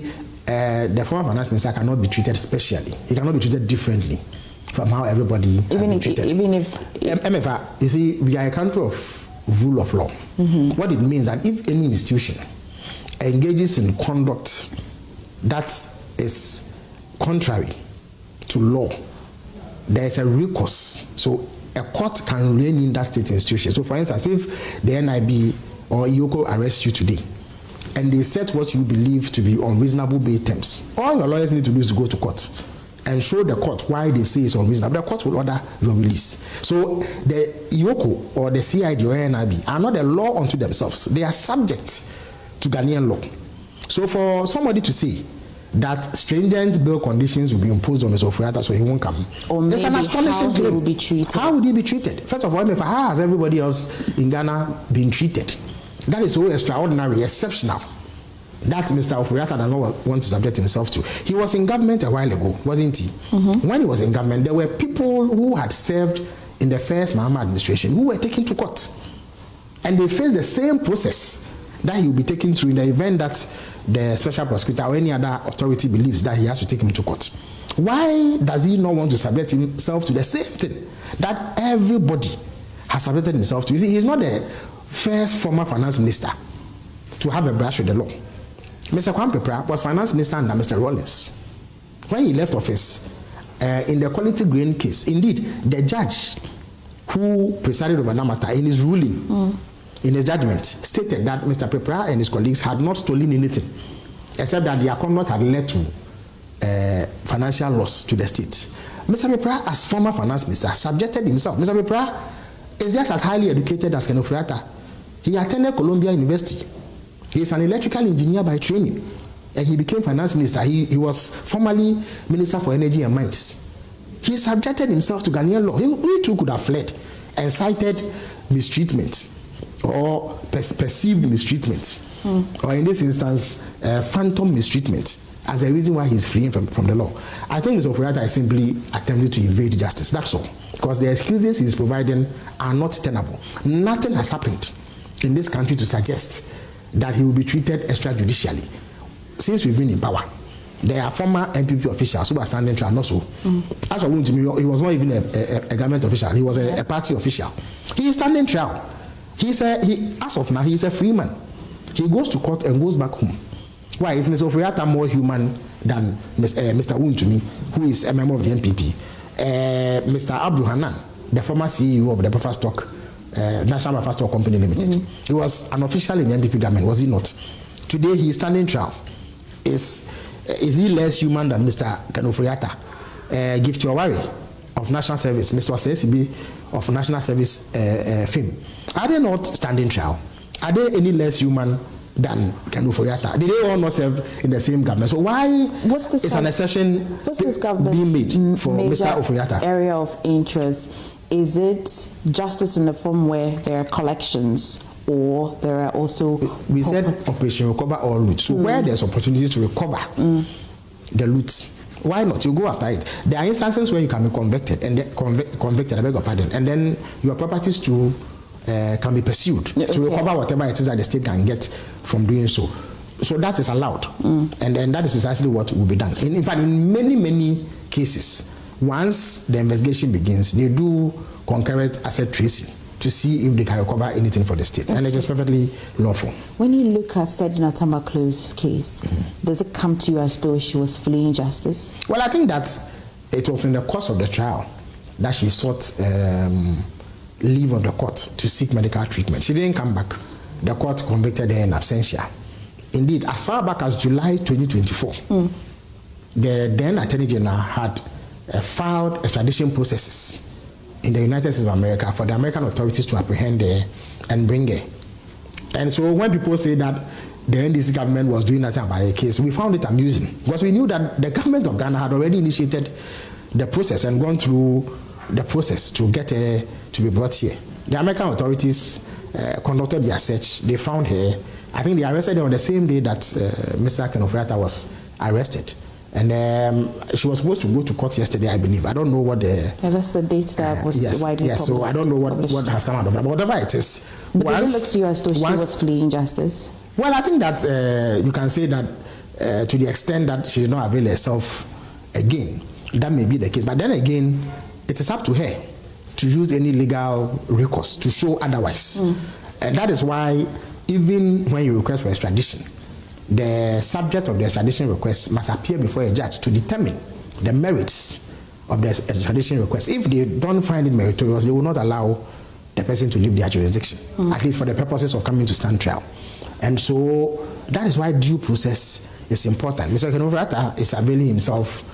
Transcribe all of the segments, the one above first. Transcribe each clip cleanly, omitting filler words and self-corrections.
the former finance minister cannot be treated specially. He cannot be treated differently from how everybody even if MFA, you see, we are a country of rule of law. What it means that if any institution engages in conduct that is contrary to law, there is a recourse. So a court can rein in that state institution. So for instance, if the NIB or IOCO arrest you today and they set what you believe to be unreasonable bail terms, all your lawyers need to do is to go to court and show the court why they say it's unreasonable. The court will order your release. So the IOCO or the CID or NIB are not a law unto themselves. They are subject to Ghanaian law. So for somebody to say that stringent bail conditions will be imposed on Mr. Ofori-Atta so he won't come, it's an astonishing claim. How will be treated? How would he be treated? First of all, how has everybody else in Ghana been treated? That is so extraordinary, exceptional, that Mr. Ofori-Atta does not want to subject himself to. He was in government a while ago, wasn't he? When he was in government, there were people who had served in the first Mahama administration who were taken to court. And they faced the same process that he will be taken through in the event that the special prosecutor or any other authority believes that he has to take him to court. Why does he not want to subject himself to the same thing that everybody has subjected himself to? You see, he's not the first former finance minister to have a brush with the law. Mr. Kwakye was finance minister under Mr. Rawlings. When he left office, in the quality grain case, indeed, the judge who presided over that matter in his ruling, in his judgment, stated that Mr. Pepra and his colleagues had not stolen anything, except that their conduct had led to financial loss to the state. Mr. Pepra, as former finance minister, subjected himself. Mr. Pepra is just as highly educated as Ofori-Atta. He attended Columbia University. He is an electrical engineer by training, and he became finance minister. He was formerly Minister for Energy and Mines. He subjected himself to Ghanaian law. He too could have fled and cited mistreatment or perceived mistreatment, or in this instance, phantom mistreatment, as a reason why he's fleeing from the law. I think Mr. Ofori-Atta is simply attempting to evade justice. That's all. Because the excuses he's providing are not tenable. Nothing has happened in this country to suggest that he will be treated extrajudicially. Since we've been in power, there are former NPP officials who are standing trial also. As for me, he was not even a government official. He was a party official. He is standing trial. As of now, he is a free man. He goes to court and goes back home. Why is Mr. Ofori-Atta more human than Mr. Wuntumi, who is a member of the NPP? Mr. Abdul Hanan, the former CEO of the Buffer Stock, National Buffer Stock Company Limited. He was an official in the NPP government, was he not? Today he is standing trial. Is he less human than Mr. Ofori-Atta? Gift Owari of National Service, Mr. ASEM ABA of National Service fame. Are they not standing trial? Are they any less human than Ofori-Atta? Did they all not serve in the same government? So why is an exception being made for Mr. Ofori-Atta? Area of interest, is it justice in the form where there are collections, or there are also... We said operation recover all loot. So where there's opportunity to recover the loot, why not? You go after it. There are instances where you can be convicted, and convicted, I beg your pardon, and then your properties too can be pursued to recover whatever it is that the state can get from doing so. So that is allowed, and that is precisely what will be done. In fact, in many cases, once the investigation begins, they do concurrent asset tracing to see if they can recover anything for the state, and it is perfectly lawful. When you look at Ayine Close's case, does it come to you as though she was fleeing justice? Well, I think that it was in the course of the trial that she sought leave of the court to seek medical treatment. She didn't come back. The court convicted her in absentia. Indeed, as far back as July 2024, the then Attorney General had filed extradition processes in the United States of America for the American authorities to apprehend her and bring her. And so when people say that the NDC government was doing nothing about the case, we found it amusing, because we knew that the government of Ghana had already initiated the process and gone through the process to get her to be brought here. The American authorities conducted their search. They found her. I think they arrested her on the same day that Mr. Ofori-Atta was arrested. And she was supposed to go to court yesterday, I believe. I don't know what the... that's the date that was widely published. So I don't know what has come out of that. But whatever it is... But does it look to you as though she was fleeing justice? Well, I think that you can say that to the extent that she did not avail herself again. That may be the case. But then again, it is up to her to use any legal recourse to show otherwise. And that is why even when you request for extradition, the subject of the extradition request must appear before a judge to determine the merits of the extradition request. If they don't find it meritorious, they will not allow the person to leave their jurisdiction, at least for the purposes of coming to stand trial. And so that is why due process is important. Mr. Ofori-Atta is availing himself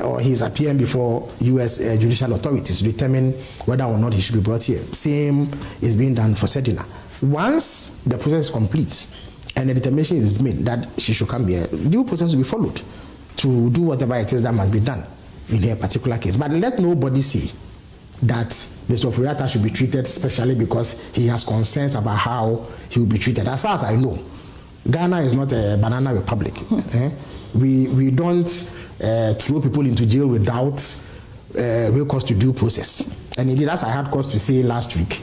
or he is appearing before U.S. judicial authorities to determine whether or not he should be brought here. Same is being done for Sedina. Once the process is complete and the determination is made that she should come here, due process will be followed to do whatever it is that must be done in her particular case. But let nobody say that Mr. Ofori-Atta should be treated specially because he has concerns about how he will be treated. As far as I know, Ghana is not a banana republic. We don't throw people into jail without real cause to due process. And indeed, as I had cause to say last week,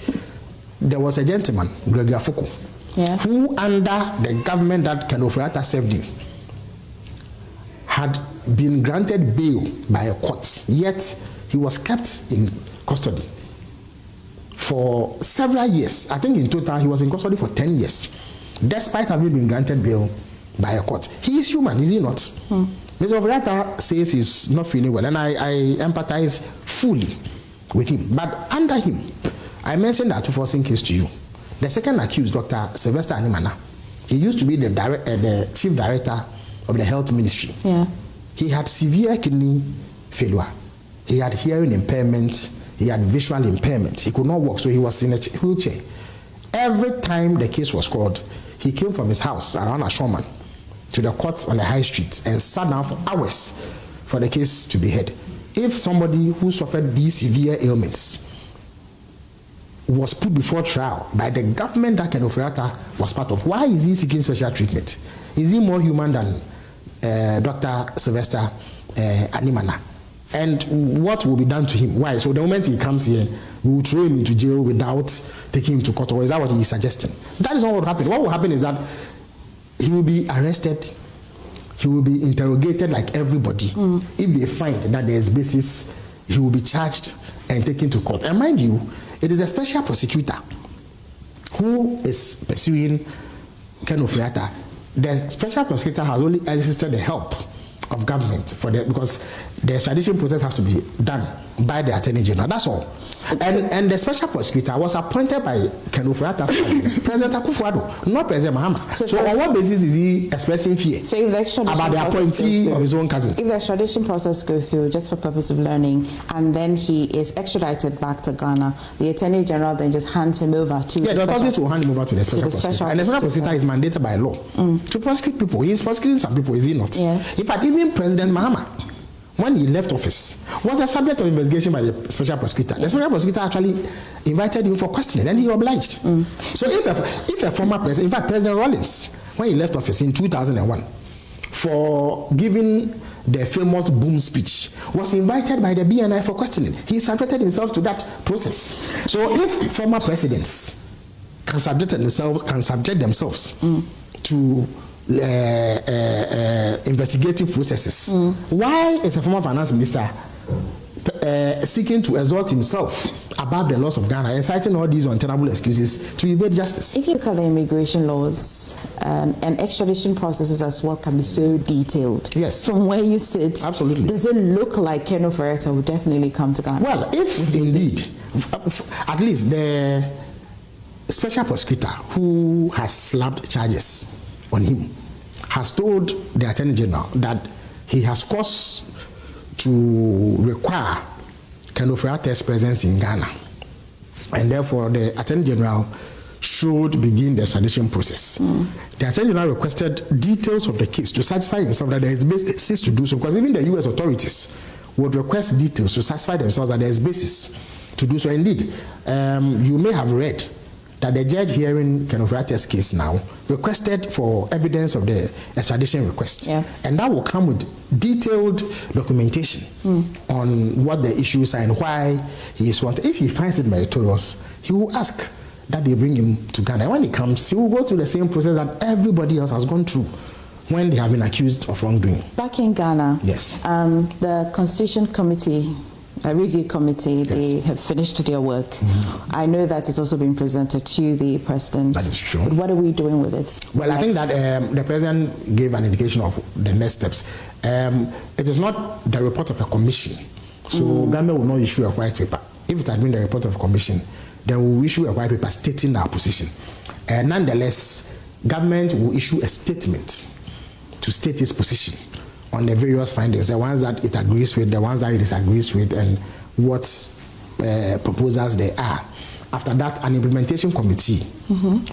there was a gentleman, Gregory Afoko, who under the government that Ken Ofori-Atta served in, had been granted bail by a court, yet he was kept in custody for several years. I think in total he was in custody for 10 years, despite having been granted bail by a court. He is human, is he not? Mr. Ofori-Atta says he's not feeling well, and I empathize fully with him. But under him, I mentioned that forcing case to you. The second accused, Dr. Sylvester Animana, he used to be the chief director of the health ministry. He had severe kidney failure. He had hearing impairment. He had visual impairment. He could not walk, so he was in a wheelchair. Every time the case was called, he came from his house around Ashoman to the court on the high street and sat down for hours for the case to be heard. If somebody who suffered these severe ailments was put before trial by the government that Ken Ofori-Atta was part of, why is he seeking special treatment? Is he more human than Dr. Sylvester Animana? And what will be done to him? Why? So the moment he comes here, we will throw him into jail without taking him to court, or is that what he is suggesting? That is not what will happen. What will happen is that he will be arrested, he will be interrogated like everybody. If they find that there is basis, he will be charged and taken to court. And mind you, it is a special prosecutor who is pursuing Ken Ofori-Atta. The special prosecutor has only enlisted the help of government for because the extradition process has to be done by the Attorney General. That's all. And the special prosecutor was appointed by Ken Ofori-Atta's President Akufo-Addo, not President Mahama. So on what basis is he expressing fear about the appointee of his own cousin? If the extradition process goes through just for purpose of learning, and then he is extradited back to Ghana, the Attorney General then just hands him over to the authorities will hand him over to the special prosecutor. And the special prosecutor is mandated by law to prosecute people. He is prosecuting some people, is he not? In fact, even President Mahama, when he left office, was a subject of investigation by the special prosecutor. The special prosecutor actually invited him for questioning, and he obliged. So if a former president, in fact, President Rawlings, when he left office in 2001, for giving the famous boom speech, was invited by the BNI for questioning. He subjected himself to that process. So if former presidents can subject themselves to investigative processes, why is a former finance minister seeking to exalt himself above the laws of Ghana and citing all these untenable excuses to evade justice? If you look at the immigration laws, and extradition processes as well can be so detailed. Yes. From where you sit, absolutely. Does it look like Ken Ofori-Atta will definitely come to Ghana? Well, if indeed, at least the special prosecutor who has slapped charges on him has told the Attorney General that he has cause to require Ken Ofori-Atta's presence in Ghana, and therefore the Attorney General should begin the extradition process. The Attorney General requested details of the case to satisfy himself that there is basis to do so, because even the U.S. authorities would request details to satisfy themselves that there is basis to do so. Indeed, you may have read that the judge hearing Ken Ofori-Atta's case now requested for evidence of the extradition request. And that will come with detailed documentation on what the issues are and why he is wanted. If he finds it meritorious, he will ask that they bring him to Ghana. When he comes, he will go through the same process that everybody else has gone through when they have been accused of wrongdoing. Back in Ghana, yes, the Constitution Committee, Review Committee, yes, they have finished their work. Mm-hmm. I know that it's also been presented to the president. That is true. But what are we doing with it? Well, next? I think that the president gave an indication of the next steps. It is not the report of a commission, so Ghana will not issue a white paper. If it had been the report of a commission, then we will issue a white paper stating our position. Nonetheless, government will issue a statement to state its position on the various findings, the ones that it agrees with, the ones that it disagrees with, and what proposals there are. After that, an implementation committee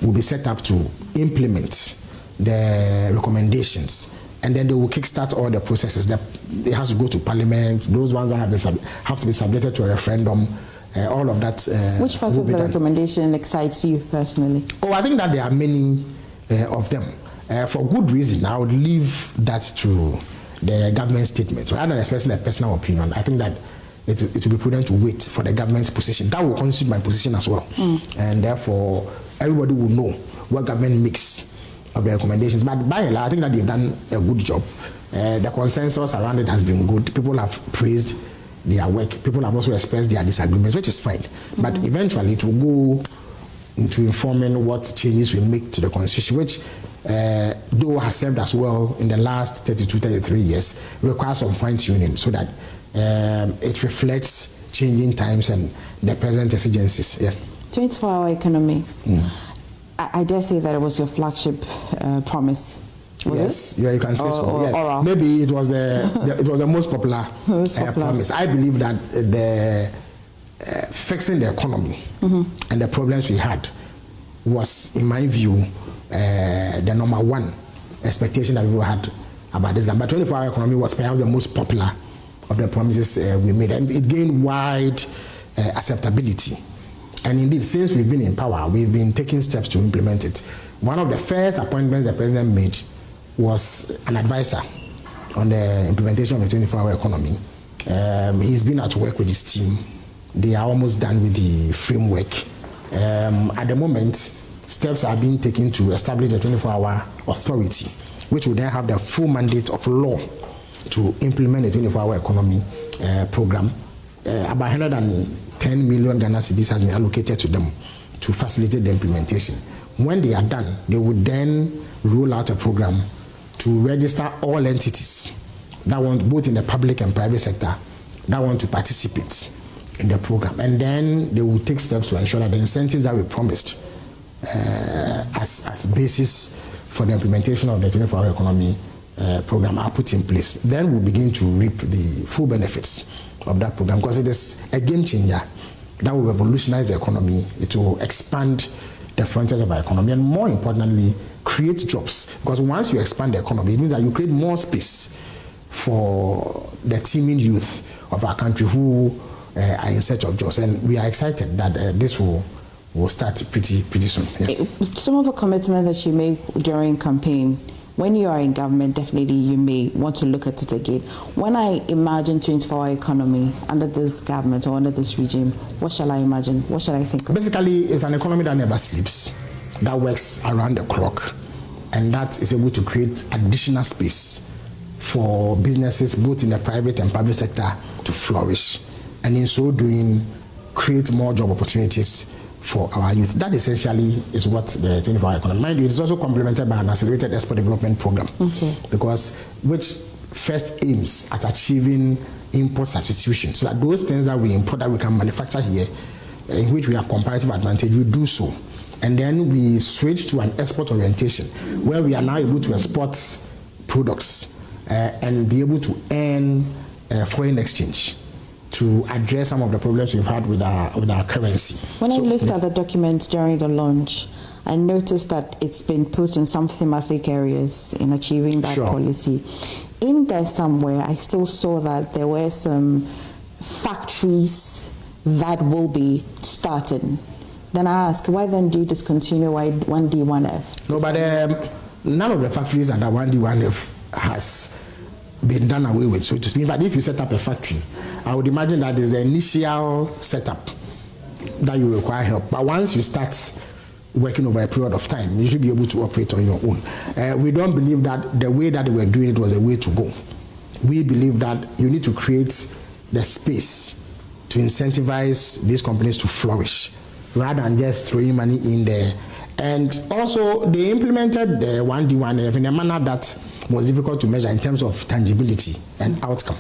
will be set up to implement the recommendations, and then they will kickstart all the processes. It has to go to Parliament. Those ones that have to be subjected to a referendum. All of that. Which part of the recommendation excites you personally? Oh, I think that there are many of them. For good reason, I would leave that to the government statement. So, rather than expressing a personal opinion, I think that it will be prudent to wait for the government's position. That will constitute my position as well. And therefore, everybody will know what government makes of the recommendations. But by and large, I think that they've done a good job. The consensus around it has been good. People have praised their work. People have also expressed their disagreements, which is fine. But eventually, it will go into informing what changes we make to the constitution, which though has served us well in the last 32, 33 years, requires some fine-tuning so that it reflects changing times and the present exigencies. Yeah. 24-hour economy. I dare say that it was your flagship promise. Yes, yeah, you can say so. Yeah. Maybe it was the most popular promise. I believe that the fixing the economy and the problems we had was, in my view, the number one expectation that people had about this. But 24-hour economy was perhaps the most popular of the promises we made, and it gained wide acceptability. And indeed, since we've been in power, we've been taking steps to implement it. One of the first appointments the president made was an advisor on the implementation of the 24-hour economy. He's been at work with his team. They are almost done with the framework. At the moment, steps are being taken to establish the 24-hour authority, which will then have the full mandate of law to implement the 24-hour economy program. About 110 million Ghana cedis has been allocated to them to facilitate the implementation. When they are done, they would then roll out a program to register all entities that want, both in the public and private sector, that want to participate in the program. And then they will take steps to ensure that the incentives that we promised as basis for the implementation of the 24-hour economy program are put in place. Then we'll begin to reap the full benefits of that program, because it is a game changer that will revolutionize the economy. It will expand the frontiers of our economy, and more importantly, create jobs. Because once you expand the economy, it means that you create more space for the teeming youth of our country who are in search of jobs. And we are excited that this will start pretty soon. Yeah. Some of the commitments that you make during campaign, when you are in government, definitely you may want to look at it again. When I imagine 24-hour economy under this government or under this regime, what shall I imagine? What shall I think of? Basically, it's an economy that never sleeps, that works around the clock, and that is able to create additional space for businesses, both in the private and public sector, to flourish, and in so doing, create more job opportunities for our youth. That essentially is what the 24-hour economy. Mind you, it is also complemented by an accelerated export development program, because which first aims at achieving import substitution, so that those things that we import that we can manufacture here, in which we have comparative advantage, we do so. And then we switch to an export orientation, where we are now able to export products and be able to earn foreign exchange to address some of the problems we've had with our currency. When I looked at the documents during the launch, I noticed that it's been put in some thematic areas in achieving that policy. In there somewhere, I still saw that there were some factories that will be started. Then I ask, why then do you discontinue 1D, 1F? No, but none of the factories under 1D, 1F has been done away with, so to speak. But if you set up a factory, I would imagine that is the initial setup that you require help. But once you start working over a period of time. You should be able to operate on your own. We don't believe that the way that they were doing it was the way to go. We believe that you need to create the space to incentivize these companies to flourish rather than just throwing money in there. And also, they implemented the 1D1F in a manner that was difficult to measure in terms of tangibility and outcome.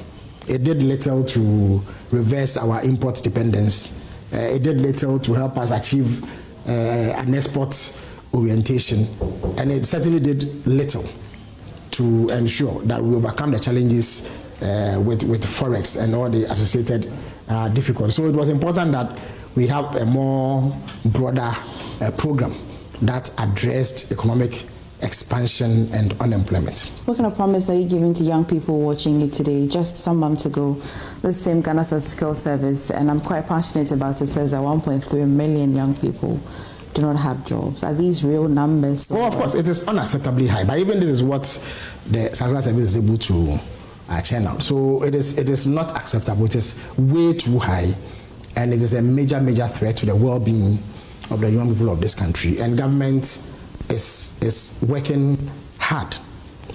It did little to reverse our import dependence. It did little to help us achieve an export orientation. And it certainly did little to ensure that we overcome the challenges with Forex and all the associated difficulties. So it was important that we have a more broader program that addressed economic expansion and unemployment. What kind of promise are you giving to young people watching you today? Just some months ago, this same Ghana Statistical Service, and I'm quite passionate about it, says that 1.3 million young people do not have jobs. Are these real numbers? Well, of course, it is unacceptably high, but even this is what the Statistical Service is able to churn out. So it is not acceptable. It is way too high, and it is a major threat to the well-being of the young people of this country. And government is working hard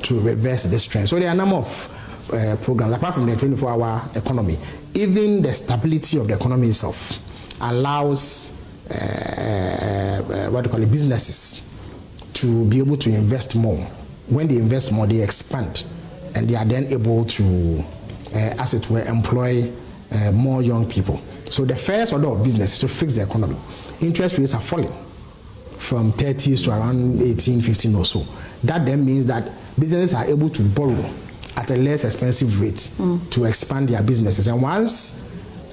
to reverse this trend. So there are a number of programs, apart from the 24-hour economy. Even the stability of the economy itself allows businesses to be able to invest more. When they invest more, they expand, and they are then able to, as it were, employ more young people. So the first order of business is to fix the economy. Interest rates are falling from 30s to around 18, 15 or so. That then means that businesses are able to borrow at a less expensive rate to expand their businesses. And once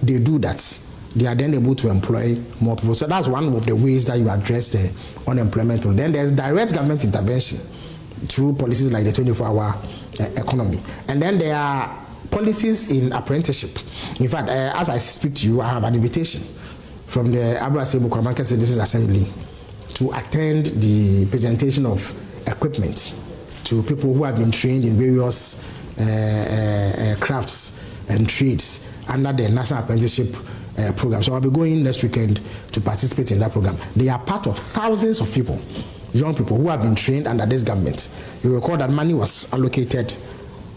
they do that, they are then able to employ more people. So that's one of the ways that you address the unemployment. Then there's direct government intervention through policies like the 24-hour economy. And then there are policies in apprenticeship. In fact, as I speak to you, I have an invitation from the ASEM ABA Assembly to attend the presentation of equipment to people who have been trained in various crafts and trades under the National Apprenticeship Program. So I'll be going next weekend to participate in that program. They are part of thousands of people, young people who have been trained under this government. You recall that money was allocated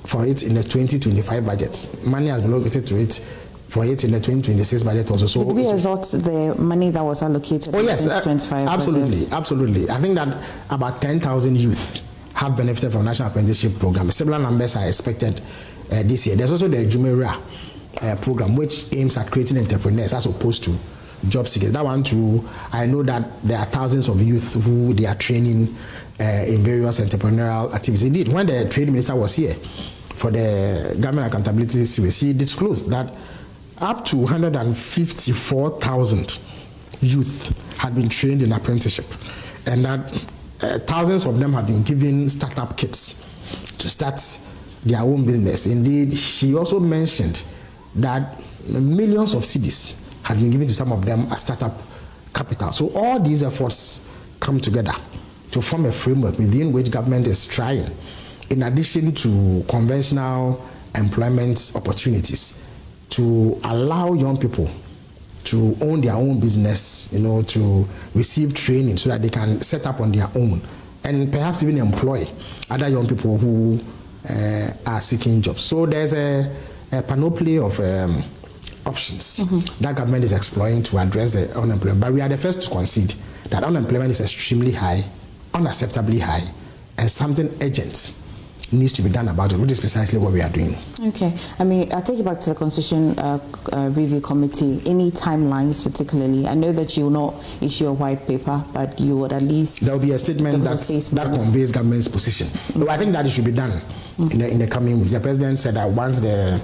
for it in the 2025 budget. Money has been allocated to it for it in the 2026 budget also. So did we exhaust the money that was allocated in the 2025 budget? Absolutely. I think that about 10,000 youth have benefited from National Apprenticeship Program. Similar numbers are expected this year. There's also the Jumera program, which aims at creating entrepreneurs as opposed to job seekers. That one too, I know that there are thousands of youth who they are training in various entrepreneurial activities. Indeed, when the trade minister was here for the Government Accountability Series, he disclosed that up to 154,000 youth had been trained in apprenticeship, and that thousands of them have been given startup kits to start their own business. Indeed, she also mentioned that millions of cedis had been given to some of them as startup capital. So all these efforts come together to form a framework within which government is trying, in addition to conventional employment opportunities, to allow young people to own their own business, to receive training so that they can set up on their own and perhaps even employ other young people who are seeking jobs. So there's a panoply of options that government is exploring to address the unemployment. But we are the first to concede that unemployment is extremely high, unacceptably high, and something urgent needs to be done about it, which is precisely what we are doing. Okay. I mean, I'll take you back to the Constitution Review Committee. Any timelines particularly? I know that you will not issue a white paper, but you would at least... There will be a statement that conveys government's position. So I think that it should be done in the coming weeks. The President said that once the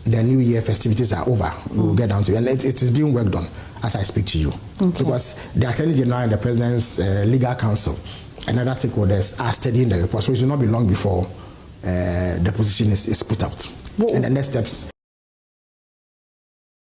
New Year festivities are over, we will get down to it. And it is being worked on as I speak to you. Okay. Because the Attorney General and the President's legal counsel and other stakeholders are studying the report, so it will not be long before the position is put out. And the next steps